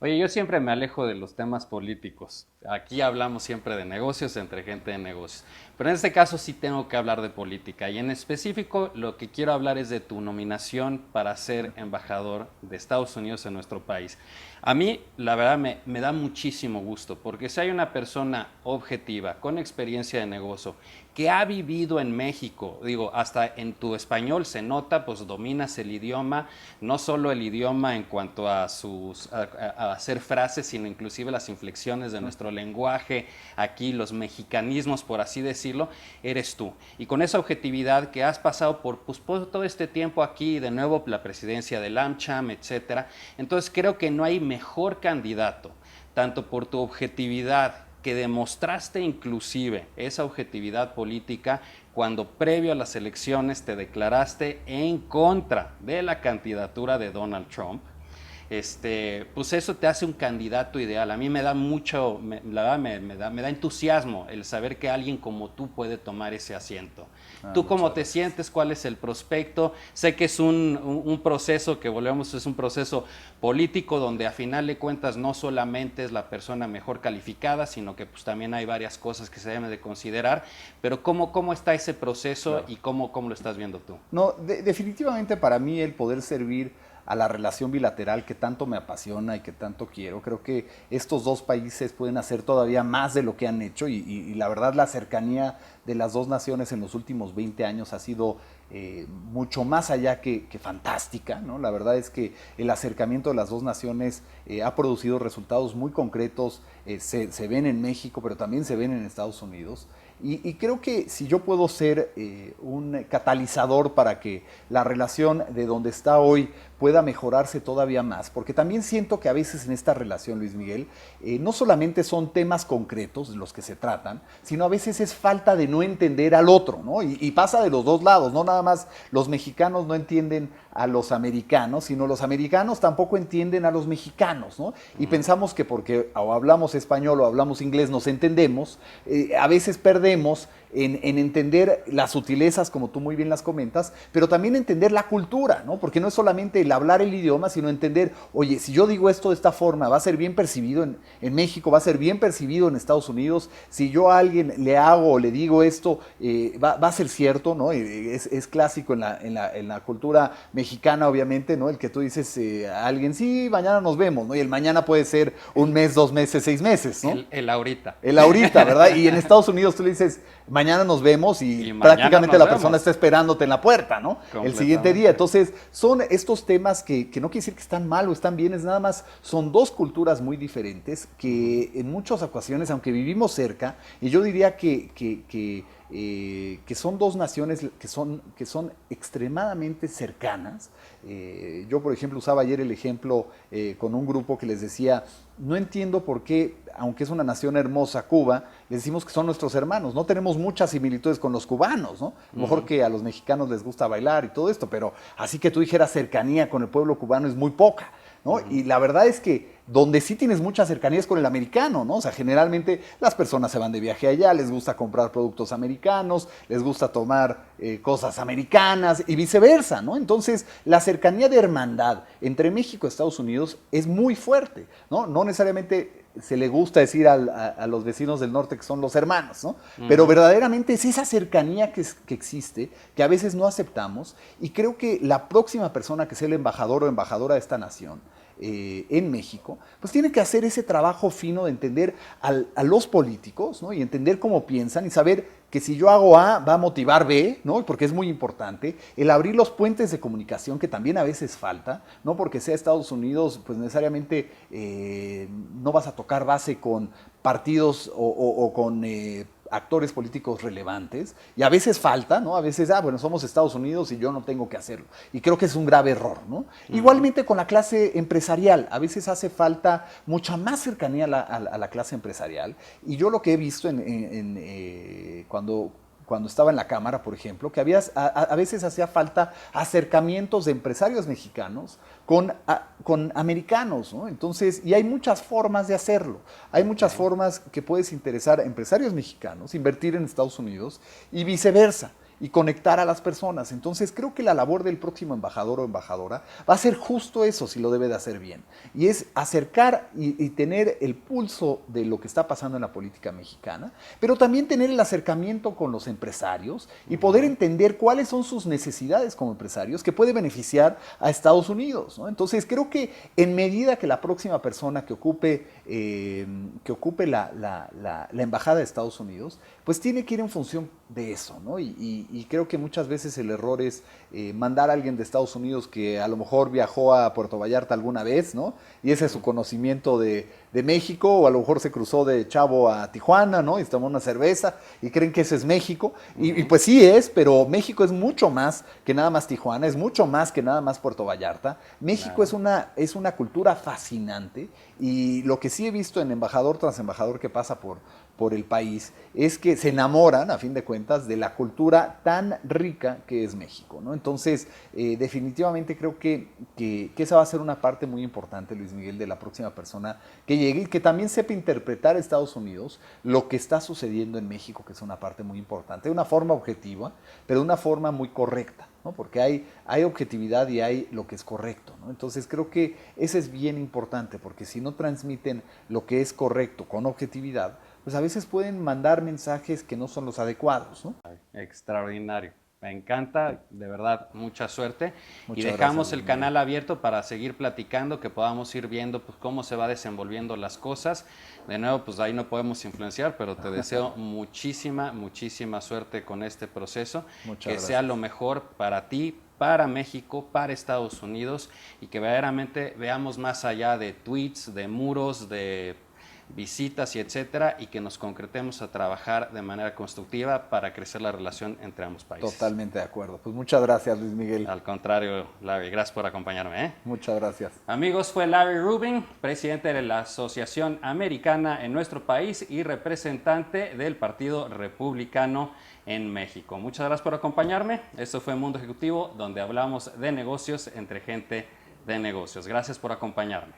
Oye, yo siempre me alejo de los temas políticos. Aquí hablamos siempre de negocios entre gente de negocios. Pero en este caso sí tengo que hablar de política. Y en específico lo que quiero hablar es de tu nominación para ser embajador de Estados Unidos en nuestro país. A mí, la verdad, me da muchísimo gusto, porque si hay una persona objetiva, con experiencia de negocio, que ha vivido en México, digo, hasta en tu español se nota, pues dominas el idioma, no solo el idioma en cuanto a a hacer frases, sino inclusive las inflexiones de nuestro lenguaje, aquí los mexicanismos, por así decirlo, eres tú. Y con esa objetividad que has pasado por todo este tiempo aquí, de nuevo la presidencia del AmCham, etcétera, entonces creo que no hay mejor candidato, tanto por tu objetividad, que demostraste inclusive esa objetividad política cuando previo a las elecciones te declaraste en contra de la candidatura de Donald Trump. Pues eso te hace un candidato ideal. A mí me da mucho, la verdad me da entusiasmo el saber que alguien como tú puede tomar ese asiento. ¿Tú cómo te sientes? ¿Cuál es el prospecto? Sé que es un proceso que volvemos, es un proceso político donde a final de cuentas no solamente es la persona mejor calificada, sino que pues también hay varias cosas que se deben de considerar, pero ¿cómo está ese proceso Claro. y cómo lo estás viendo tú? No, definitivamente para mí el poder servir a la relación bilateral que tanto me apasiona y que tanto quiero, creo que estos dos países pueden hacer todavía más de lo que han hecho y la verdad la cercanía de las dos naciones en los últimos 20 años ha sido mucho más allá que fantástica, ¿no? La verdad es que el acercamiento de las dos naciones ha producido resultados muy concretos, se ven en México, pero también se ven en Estados Unidos. Y creo que si yo puedo ser un catalizador para que la relación de donde está hoy pueda mejorarse todavía más, porque también siento que a veces en esta relación, Luis Miguel, no solamente son temas concretos de los que se tratan, sino a veces es falta de no entender al otro, ¿no? Y pasa de los dos lados, no nada más los mexicanos no entienden a los americanos, sino los americanos tampoco entienden a los mexicanos, ¿no? Y pensamos que porque o hablamos español o hablamos inglés nos entendemos, a veces perdemos en entender las sutilezas, como tú muy bien las comentas, pero también entender la cultura, ¿no? Porque no es solamente el hablar el idioma, sino entender, oye, si yo digo esto de esta forma, va a ser bien percibido en México, va a ser bien percibido en Estados Unidos, si yo a alguien le hago o le digo esto, va a ser cierto, ¿no? Es clásico en la cultura mexicana, obviamente, ¿no? El que tú dices a alguien, sí, mañana nos vemos, ¿no? Y el mañana puede ser un mes, 2 meses, 6 meses, ¿no? El ahorita. El ahorita, ¿verdad? Y en Estados Unidos tú le dices, mañana nos vemos y Mañana prácticamente nos la persona vemos. está esperándote en la puerta, ¿no? El siguiente día. Entonces, son estos temas que no quiere decir que están mal o están bien, es nada más, son dos culturas muy diferentes que en muchas ocasiones, aunque vivimos cerca, y yo diría que son dos naciones que son extremadamente cercanas. Yo, por ejemplo, usaba ayer el ejemplo con un grupo que les decía, no entiendo por qué, aunque es una nación hermosa, Cuba, les decimos que son nuestros hermanos. No tenemos muchas similitudes con los cubanos, ¿no? A lo mejor que a los mexicanos les gusta bailar y todo esto, pero así que tú dijeras cercanía con el pueblo cubano es muy poca, ¿no? Y la verdad es que donde sí tienes mucha cercanía es con el americano, ¿no? O sea, generalmente las personas se van de viaje allá, les gusta comprar productos americanos, les gusta tomar cosas americanas y viceversa, ¿no? Entonces, la cercanía de hermandad entre México y Estados Unidos es muy fuerte, ¿no? No necesariamente se le gusta decir a los vecinos del norte que son los hermanos, ¿no? Pero verdaderamente es esa cercanía que existe, que a veces no aceptamos, y creo que la próxima persona que sea el embajador o embajadora de esta nación, en México, pues tiene que hacer ese trabajo fino de entender a los políticos, ¿no? Y entender cómo piensan y saber que si yo hago A va a motivar B, ¿no? Porque es muy importante el abrir los puentes de comunicación que también a veces falta, no porque sea Estados Unidos, pues necesariamente no vas a tocar base con partidos o con actores políticos relevantes, y a veces falta, ¿no? A veces, bueno, somos Estados Unidos y yo no tengo que hacerlo. Y creo que es un grave error, ¿no? Igualmente con la clase empresarial, a veces hace falta mucha más cercanía a la clase empresarial, y yo lo que he visto cuando estaba en la Cámara, por ejemplo, que a veces hacía falta acercamientos de empresarios mexicanos con americanos, ¿no? Entonces, y hay muchas formas de hacerlo. Hay muchas formas que puedes interesar a empresarios mexicanos, invertir en Estados Unidos y viceversa. y conectar a las personas. Entonces creo que la labor del próximo embajador o embajadora va a ser justo eso, si lo debe de hacer bien. Y es acercar y tener el pulso de lo que está pasando en la política mexicana, pero también tener el acercamiento con los empresarios y poder entender cuáles son sus necesidades como empresarios que puede beneficiar a Estados Unidos, ¿no? Entonces creo que en medida que la próxima persona que ocupe la embajada de Estados Unidos, pues tiene que ir en función de eso, ¿no? Y creo que muchas veces el error es mandar a alguien de Estados Unidos que a lo mejor viajó a Puerto Vallarta alguna vez, ¿no? Y ese es su conocimiento de México, o a lo mejor se cruzó de Chavo a Tijuana, ¿no? Y tomó una cerveza y creen que eso es México. Y pues sí es, pero México es mucho más que nada más Tijuana, es mucho más que nada más Puerto Vallarta. México es una cultura fascinante, y lo que sí he visto en embajador tras embajador que pasa por el país es que se enamoran, a fin de cuentas, de la cultura tan rica que es México, ¿no? Entonces, definitivamente creo que esa va a ser una parte muy importante, Luis Miguel, de la próxima persona que llegue, y que también sepa interpretar a Estados Unidos lo que está sucediendo en México, que es una parte muy importante, de una forma objetiva, pero de una forma muy correcta, ¿no? Porque hay objetividad y hay lo que es correcto, ¿no? Entonces creo que eso es bien importante, porque si no transmiten lo que es correcto con objetividad, pues a veces pueden mandar mensajes que no son los adecuados, ¿no? Extraordinario. Me encanta, de verdad, mucha suerte. Muchas y dejamos gracias, el canal abierto para seguir platicando, que podamos ir viendo pues, cómo se va desenvolviendo las cosas. De nuevo, pues ahí no podemos influenciar, pero te deseo muchísima, muchísima suerte con este proceso. Muchas que gracias. sea lo mejor para ti, para México, para Estados Unidos, y que verdaderamente veamos más allá de tweets, de muros, de visitas y etcétera, y que nos concretemos a trabajar de manera constructiva para crecer la relación entre ambos países. Totalmente de acuerdo. Pues muchas gracias, Luis Miguel. Al contrario, Larry, gracias por acompañarme, ¿eh? Muchas gracias. Amigos, fue Larry Rubin, presidente de la Asociación Americana en nuestro país y representante del Partido Republicano en México. Muchas gracias por acompañarme. Esto fue Mundo Ejecutivo, donde hablamos de negocios entre gente de negocios. Gracias por acompañarme.